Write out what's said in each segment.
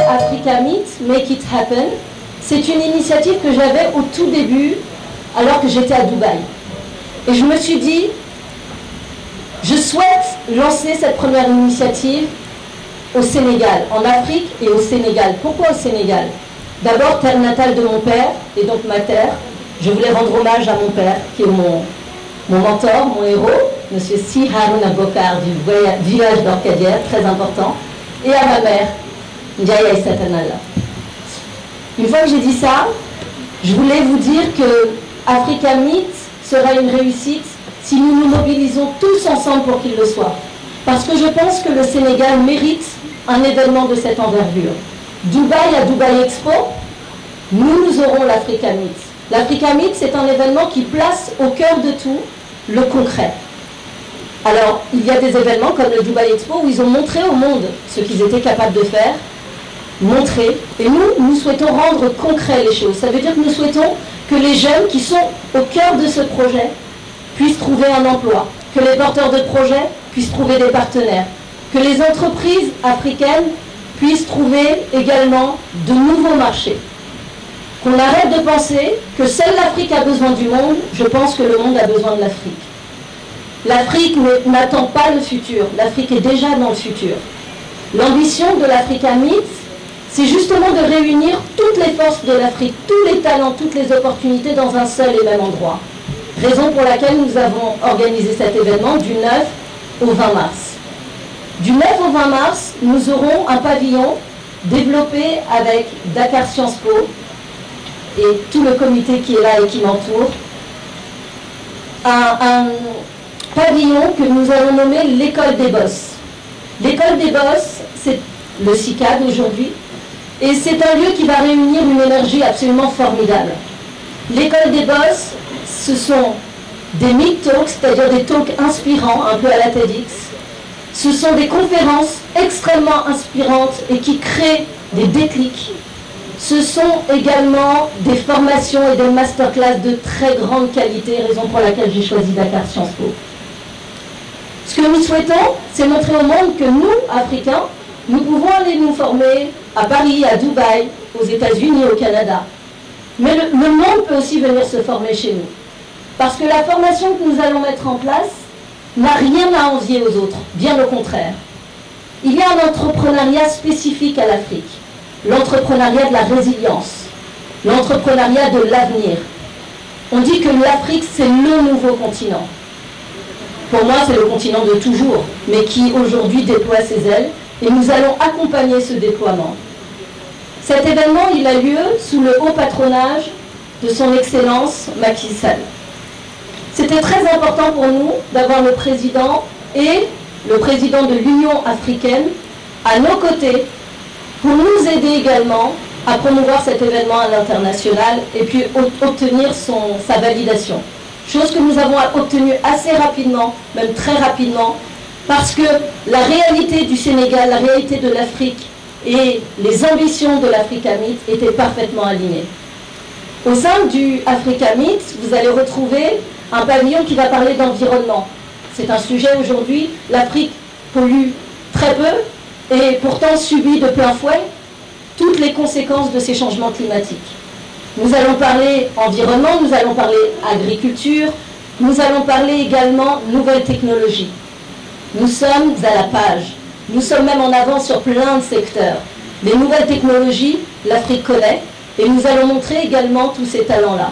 Africa Meet, Make It Happen. C'est une initiative que j'avais au tout début, alors que j'étais à Dubaï. Et je me suis dit, je souhaite lancer cette première initiative au Sénégal, en Afrique et au Sénégal. Pourquoi au Sénégal? D'abord, terre natale de mon père, et donc ma terre. Je voulais rendre hommage à mon père, qui est mon mentor, mon héros, M. Si Harouna Bokar du village d'Orcadière, très important, et à ma mère, Ndiaye Aïssata Nalla. Une fois que j'ai dit ça, je voulais vous dire que Africa Meet sera une réussite si nous nous mobilisons tous ensemble pour qu'il le soit. Parce que je pense que le Sénégal mérite un événement de cette envergure. Dubaï à Dubaï Expo, nous aurons l'Africa Meet. L'Africa Meet, c'est un événement qui place au cœur de tout le concret. Alors, il y a des événements comme le Dubaï Expo où ils ont montré au monde ce qu'ils étaient capables de faire, montrer. Et nous souhaitons rendre concret les choses. Ça veut dire que nous souhaitons que les jeunes qui sont au cœur de ce projet puissent trouver un emploi, que les porteurs de projets puissent trouver des partenaires, que les entreprises africaines puissent trouver également de nouveaux marchés. Qu'on arrête de penser que seule l'Afrique a besoin du monde, je pense que le monde a besoin de l'Afrique. L'Afrique n'attend pas le futur, l'Afrique est déjà dans le futur. L'ambition de l'Africa Meet, c'est justement de réunir toutes les forces de l'Afrique, tous les talents, toutes les opportunités dans un seul et même endroit. Raison pour laquelle nous avons organisé cet événement du 9 au 20 mars. Du 9 au 20 mars, nous aurons un pavillon développé avec Dakar Sciences Po et tout le comité qui est là et qui m'entoure. Un pavillon que nous allons nommer l'école des boss. L'école des boss, c'est le CICAD aujourd'hui, et c'est un lieu qui va réunir une énergie absolument formidable. L'école des boss, ce sont des mid-talks, c'est-à-dire des talks inspirants, un peu à la TEDx. Ce sont des conférences extrêmement inspirantes et qui créent des déclics. Ce sont également des formations et des masterclass de très grande qualité, raison pour laquelle j'ai choisi Dakar Sciences Po. Ce que nous souhaitons, c'est montrer au monde que nous, Africains, nous pouvons aller nous former à Paris, à Dubaï, aux États-Unis, au Canada. Mais le monde peut aussi venir se former chez nous. Parce que la formation que nous allons mettre en place n'a rien à envier aux autres, bien au contraire. Il y a un entrepreneuriat spécifique à l'Afrique, l'entrepreneuriat de la résilience, l'entrepreneuriat de l'avenir. On dit que l'Afrique, c'est le nouveau continent. Pour moi, c'est le continent de toujours, mais qui aujourd'hui déploie ses ailes, et nous allons accompagner ce déploiement. Cet événement, il a lieu sous le haut patronage de son Excellence Macky Sall. C'était très important pour nous d'avoir le président et le président de l'Union africaine à nos côtés pour nous aider également à promouvoir cet événement à l'international et puis obtenir sa validation. Chose que nous avons obtenue assez rapidement, même très rapidement, parce que la réalité du Sénégal, la réalité de l'Afrique et les ambitions de l'Africa Meet étaient parfaitement alignées. Au sein du Africa Meet, vous allez retrouver un pavillon qui va parler d'environnement. C'est un sujet aujourd'hui, l'Afrique pollue très peu et pourtant subit de plein fouet toutes les conséquences de ces changements climatiques. Nous allons parler environnement, nous allons parler agriculture, nous allons parler également nouvelles technologies. Nous sommes à la page, nous sommes même en avance sur plein de secteurs. Les nouvelles technologies, l'Afrique connaît, et nous allons montrer également tous ces talents-là.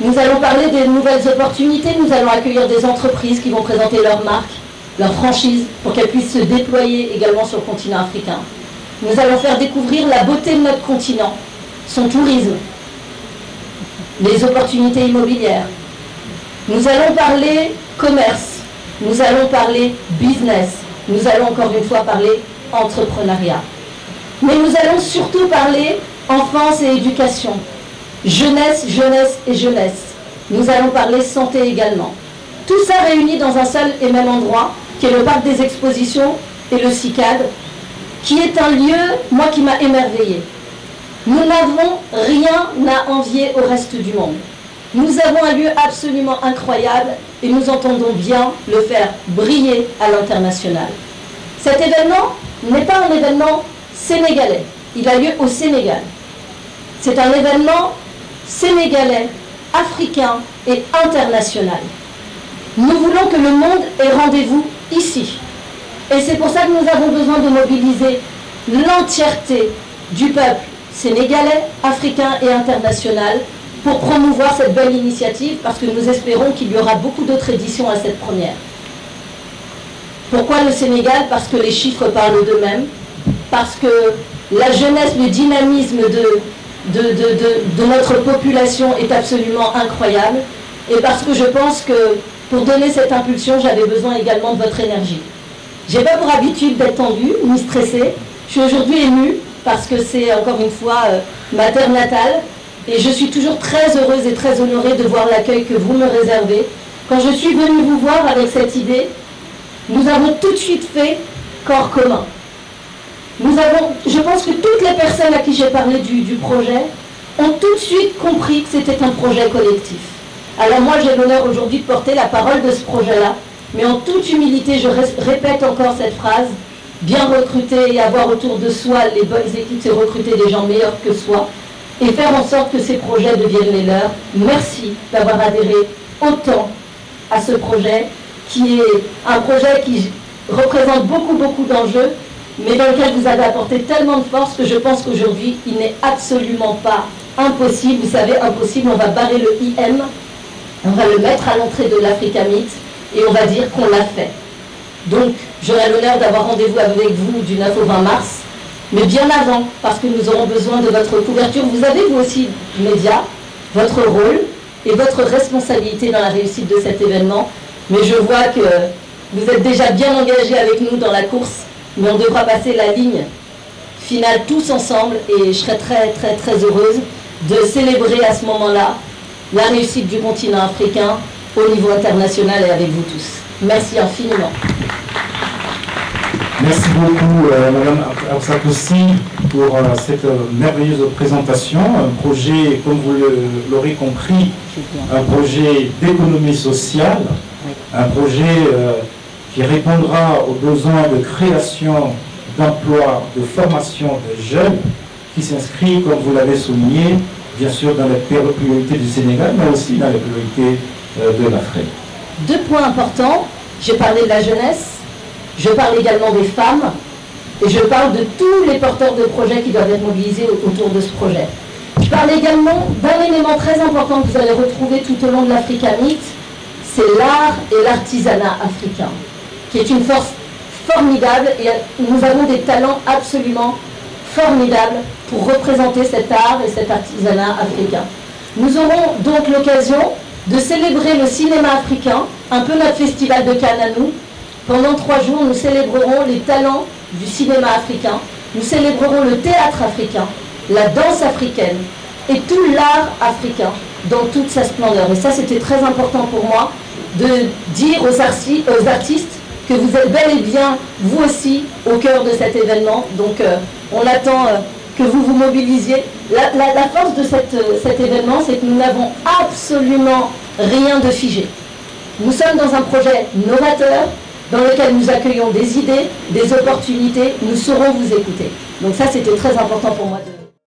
Nous allons parler des nouvelles opportunités, nous allons accueillir des entreprises qui vont présenter leurs marques, leurs franchises, pour qu'elles puissent se déployer également sur le continent africain. Nous allons faire découvrir la beauté de notre continent, son tourisme, les opportunités immobilières. Nous allons parler commerce, nous allons parler business, nous allons encore une fois parler entrepreneuriat. Mais nous allons surtout parler enfance et éducation, jeunesse, jeunesse et jeunesse. Nous allons parler santé également. Tout ça réuni dans un seul et même endroit, qui est le parc des expositions et le CICAD, qui est un lieu, moi, qui m'a émerveillée. Nous n'avons rien à envier au reste du monde. Nous avons un lieu absolument incroyable et nous entendons bien le faire briller à l'international. Cet événement n'est pas un événement sénégalais. Il a lieu au Sénégal. C'est un événement sénégalais, africain et international. Nous voulons que le monde ait rendez-vous ici. Et c'est pour ça que nous avons besoin de mobiliser l'entièreté du peuple sénégalais, africain et international pour promouvoir cette belle initiative, parce que nous espérons qu'il y aura beaucoup d'autres éditions à cette première. Pourquoi le Sénégal? Parce que les chiffres parlent d'eux-mêmes, parce que la jeunesse, le dynamisme de notre population est absolument incroyable, et parce que je pense que pour donner cette impulsion, j'avais besoin également de votre énergie. Je n'ai pas pour habitude d'être tendue ni stressée. Je suis aujourd'hui émue parce que c'est encore une fois ma terre natale, et je suis toujours très heureuse et très honorée de voir l'accueil que vous me réservez. Quand je suis venue vous voir avec cette idée, nous avons tout de suite fait corps commun. Je pense que toutes les personnes à qui j'ai parlé du projet ont tout de suite compris que c'était un projet collectif. Alors moi, j'ai l'honneur aujourd'hui de porter la parole de ce projet-là, mais en toute humilité, je répète encore cette phrase: bien recruter et avoir autour de soi les bonnes équipes, c'est recruter des gens meilleurs que soi et faire en sorte que ces projets deviennent les leurs. Merci d'avoir adhéré autant à ce projet, qui est un projet qui représente beaucoup d'enjeux, mais dans lequel vous avez apporté tellement de force que je pense qu'aujourd'hui, il n'est absolument pas impossible. Vous savez, impossible, on va barrer le IM, on va le mettre à l'entrée de l'Africa Meet et on va dire qu'on l'a fait. Donc, j'aurai l'honneur d'avoir rendez-vous avec vous du 9 au 20 mars, mais bien avant, parce que nous aurons besoin de votre couverture. Vous avez, vous aussi, médias, votre rôle et votre responsabilité dans la réussite de cet événement. Mais je vois que vous êtes déjà bien engagés avec nous dans la course, mais on devra passer la ligne finale tous ensemble, et je serai très heureuse de célébrer à ce moment-là la réussite du continent africain au niveau international et avec vous tous. Merci infiniment. Merci beaucoup, Madame Arsakossi, pour cette merveilleuse présentation. Un projet, comme vous l'aurez compris, un projet d'économie sociale, un projet qui répondra aux besoins de création d'emplois, de formation de jeunes, qui s'inscrit, comme vous l'avez souligné, bien sûr dans les priorités du Sénégal, mais aussi dans les priorités de l'Afrique. Deux points importants. J'ai parlé de la jeunesse, je parle également des femmes, et je parle de tous les porteurs de projets qui doivent être mobilisés autour de ce projet. Je parle également d'un élément très important que vous allez retrouver tout au long de l'Africa Meet, c'est l'art et l'artisanat africain, qui est une force formidable, et nous avons des talents absolument formidables pour représenter cet art et cet artisanat africain. Nous aurons donc l'occasion de célébrer le cinéma africain, un peu notre festival de Cannes à nous. Pendant 3 jours, nous célébrerons les talents du cinéma africain, nous célébrerons le théâtre africain, la danse africaine et tout l'art africain dans toute sa splendeur. Et ça, c'était très important pour moi de dire aux artistes que vous êtes bel et bien, vous aussi, au cœur de cet événement. Donc, on attend que vous vous mobilisiez. La force de cet événement, c'est que nous n'avons absolument rien de figé. Nous sommes dans un projet novateur, dans lequel nous accueillons des idées, des opportunités. Nous saurons vous écouter. Donc ça, c'était très important pour moi de